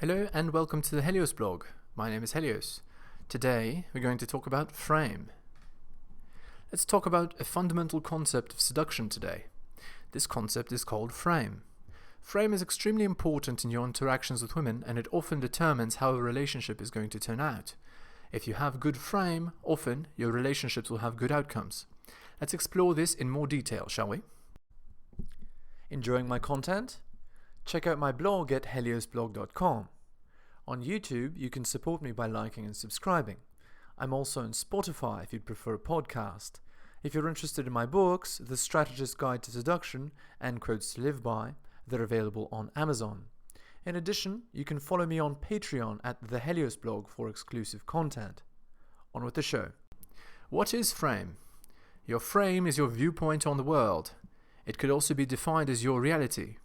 Hello and welcome to the Heliosblog. My name is Helios. Today we're going to talk about frame. Let's talk about a fundamental concept of seduction today. This concept is called frame. Frame is extremely important in your interactions with women, and it often determines how a relationship is going to turn out. If you have good frame, often your relationships will have good outcomes. Let's explore this in more detail, shall we? Enjoying my content? Check out my blog at heliosblog.com. On YouTube, you can support me by liking and subscribing. I'm also on Spotify if you'd prefer a podcast. If you're interested in my books, The Strategist Guide to Seduction and Quotes to Live By, they're available on Amazon. In addition, you can follow me on Patreon at theheliosblog for exclusive content. On with the show. What is frame? Your frame is your viewpoint on the world. It could also be defined as your reality.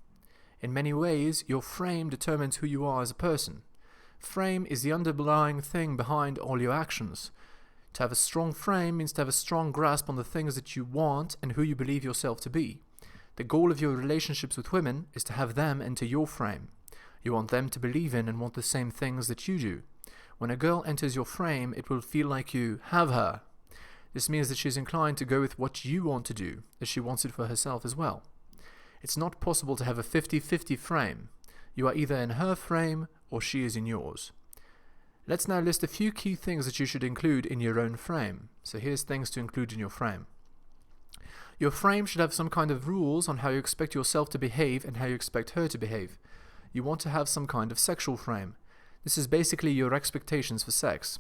In many ways, your frame determines who you are as a person. Frame is the underlying thing behind all your actions. To have a strong frame means to have a strong grasp on the things that you want and who you believe yourself to be. The goal of your relationships with women is to have them enter your frame. You want them to believe in and want the same things that you do. When a girl enters your frame, it will feel like you have her. This means that she's inclined to go with what you want to do, as she wants it for herself as well. It's not possible to have a 50-50 frame. You are either in her frame or she is in yours. Let's now list a few key things that you should include in your own frame. So here's things to include in your frame. Your frame should have some kind of rules on how you expect yourself to behave and how you expect her to behave. You want to have some kind of sexual frame. This is basically your expectations for sex.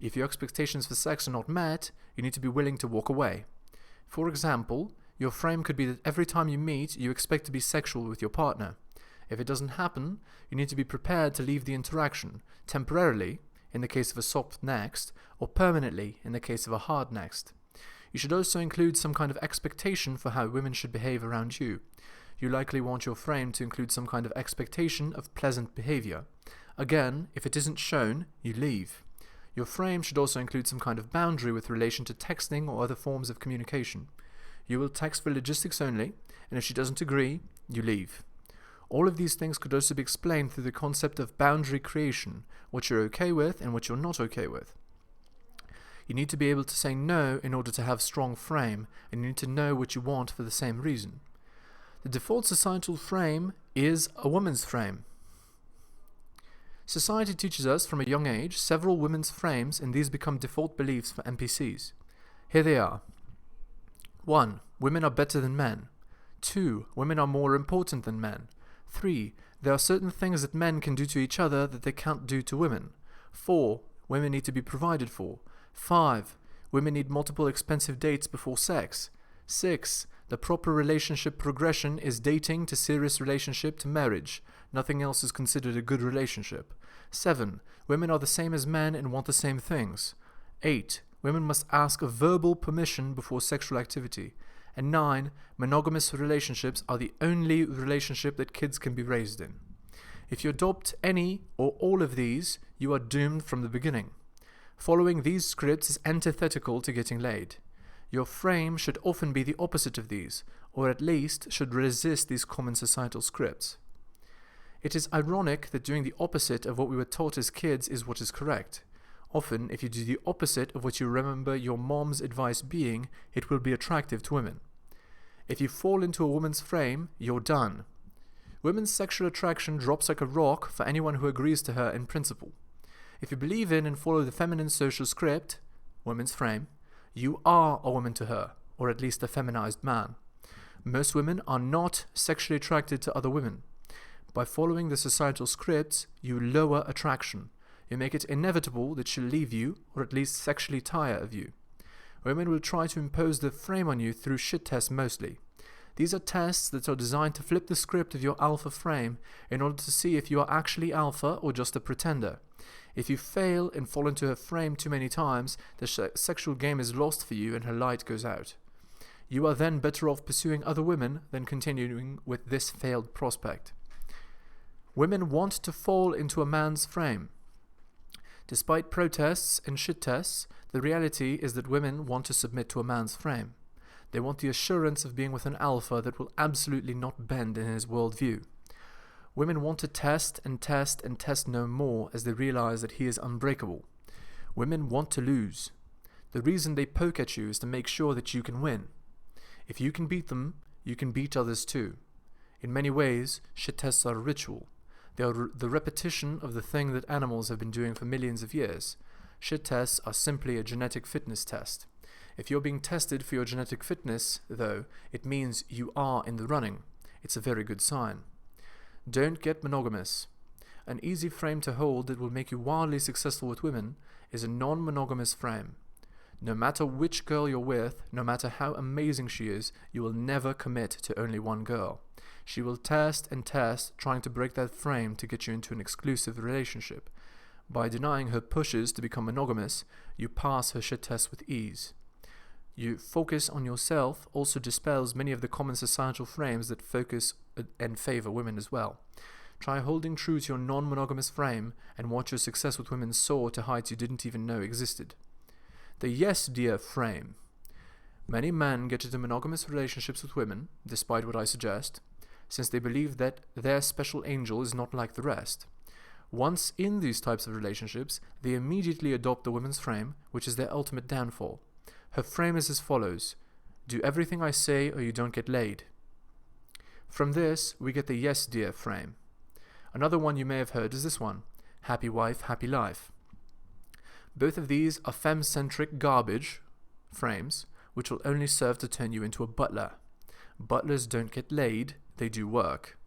If your expectations for sex are not met, you need to be willing to walk away. For example, your frame could be that every time you meet, you expect to be sexual with your partner. If it doesn't happen, you need to be prepared to leave the interaction, temporarily, in the case of a soft next, or permanently, in the case of a hard next. You should also include some kind of expectation for how women should behave around you. You likely want your frame to include some kind of expectation of pleasant behavior. Again, if it isn't shown, you leave. Your frame should also include some kind of boundary with relation to texting or other forms of communication. You will text for logistics only, and if she doesn't agree, you leave. All of these things could also be explained through the concept of boundary creation, what you're okay with and what you're not okay with. You need to be able to say no in order to have strong frame, and you need to know what you want for the same reason. The default societal frame is a woman's frame. Society teaches us from a young age several women's frames, and these become default beliefs for NPCs. Here they are. 1. Women are better than men. 2. Women are more important than men. 3. There are certain things that men can do to each other that they can't do to women. 4. Women need to be provided for. 5. Women need multiple expensive dates before sex. 6. The proper relationship progression is dating to serious relationship to marriage. Nothing else is considered a good relationship. 7. Women are the same as men and want the same things. 8. Women must ask a verbal permission before sexual activity. And 9. Monogamous relationships are the only relationship that kids can be raised in. If you adopt any or all of these, you are doomed from the beginning. Following these scripts is antithetical to getting laid. Your frame should often be the opposite of these, or at least should resist these common societal scripts. It is ironic that doing the opposite of what we were taught as kids is what is correct. Often, if you do the opposite of what you remember your mom's advice being, it will be attractive to women. If you fall into a woman's frame, you're done. Women's sexual attraction drops like a rock for anyone who agrees to her in principle. If you believe in and follow the feminine social script, women's frame, you are a woman to her, or at least a feminized man. Most women are not sexually attracted to other women. By following the societal scripts, you lower attraction. You make it inevitable that she'll leave you, or at least sexually tire of you. Women will try to impose their frame on you through shit tests mostly. These are tests that are designed to flip the script of your alpha frame in order to see if you are actually alpha or just a pretender. If you fail and fall into her frame too many times, the sexual game is lost for you and her light goes out. You are then better off pursuing other women than continuing with this failed prospect. Women want to fall into a man's frame. Despite protests and shit tests, the reality is that women want to submit to a man's frame. They want the assurance of being with an alpha that will absolutely not bend in his worldview. Women want to test and test and test no more as they realize that he is unbreakable. Women want to lose. The reason they poke at you is to make sure that you can win. If you can beat them, you can beat others too. In many ways, shit tests are a ritual. They are the repetition of the thing that animals have been doing for millions of years. Shit tests are simply a genetic fitness test. If you're being tested for your genetic fitness, though, it means you are in the running. It's a very good sign. Don't get monogamous. An easy frame to hold that will make you wildly successful with women is a non-monogamous frame. No matter which girl you're with, no matter how amazing she is, you will never commit to only one girl. She will test and test, trying to break that frame to get you into an exclusive relationship. By denying her pushes to become monogamous, you pass her shit test with ease. You focus on yourself also dispels many of the common societal frames that focus and favor women as well. Try holding true to your non-monogamous frame and watch your success with women soar to heights you didn't even know existed. The yes dear frame. Many men get into monogamous relationships with women, despite what I suggest, since they believe that their special angel is not like the rest. Once in these types of relationships, they immediately adopt the woman's frame, which is their ultimate downfall. Her frame is as follows: do everything I say or you don't get laid. From this, we get the yes dear frame. Another one you may have heard is this one: happy wife, happy life. Both of these are femme-centric garbage frames, which will only serve to turn you into a butler. Butlers don't get laid, they do work.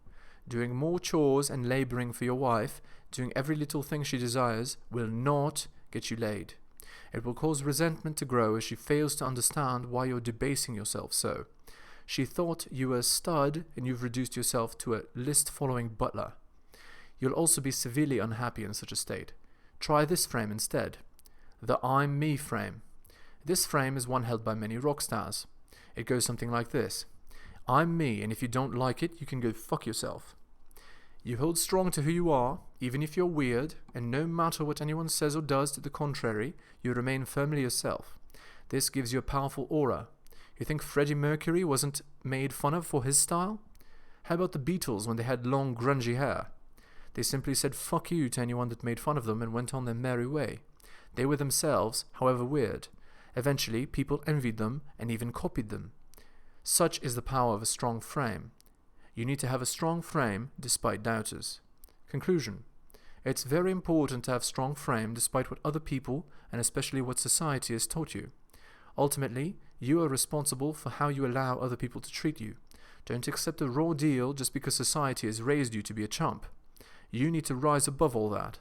Doing more chores and laboring for your wife, doing every little thing she desires, will not get you laid. It will cause resentment to grow as she fails to understand why you're debasing yourself so. She thought you were a stud and you've reduced yourself to a list-following butler. You'll also be severely unhappy in such a state. Try this frame instead. The I'm me frame. This frame is one held by many rock stars. It goes something like this: I'm me, and if you don't like it, you can go fuck yourself. You hold strong to who you are, even if you're weird, and no matter what anyone says or does to the contrary, you remain firmly yourself. This gives you a powerful aura. You think Freddie Mercury wasn't made fun of for his style? How about the Beatles when they had long, grungy hair? They simply said fuck you to anyone that made fun of them and went on their merry way. They were themselves, however weird. Eventually, people envied them and even copied them. Such is the power of a strong frame. You need to have a strong frame despite doubters. Conclusion. It's very important to have a strong frame despite what other people and especially what society has taught you. Ultimately, you are responsible for how you allow other people to treat you. Don't accept a raw deal just because society has raised you to be a chump. You need to rise above all that.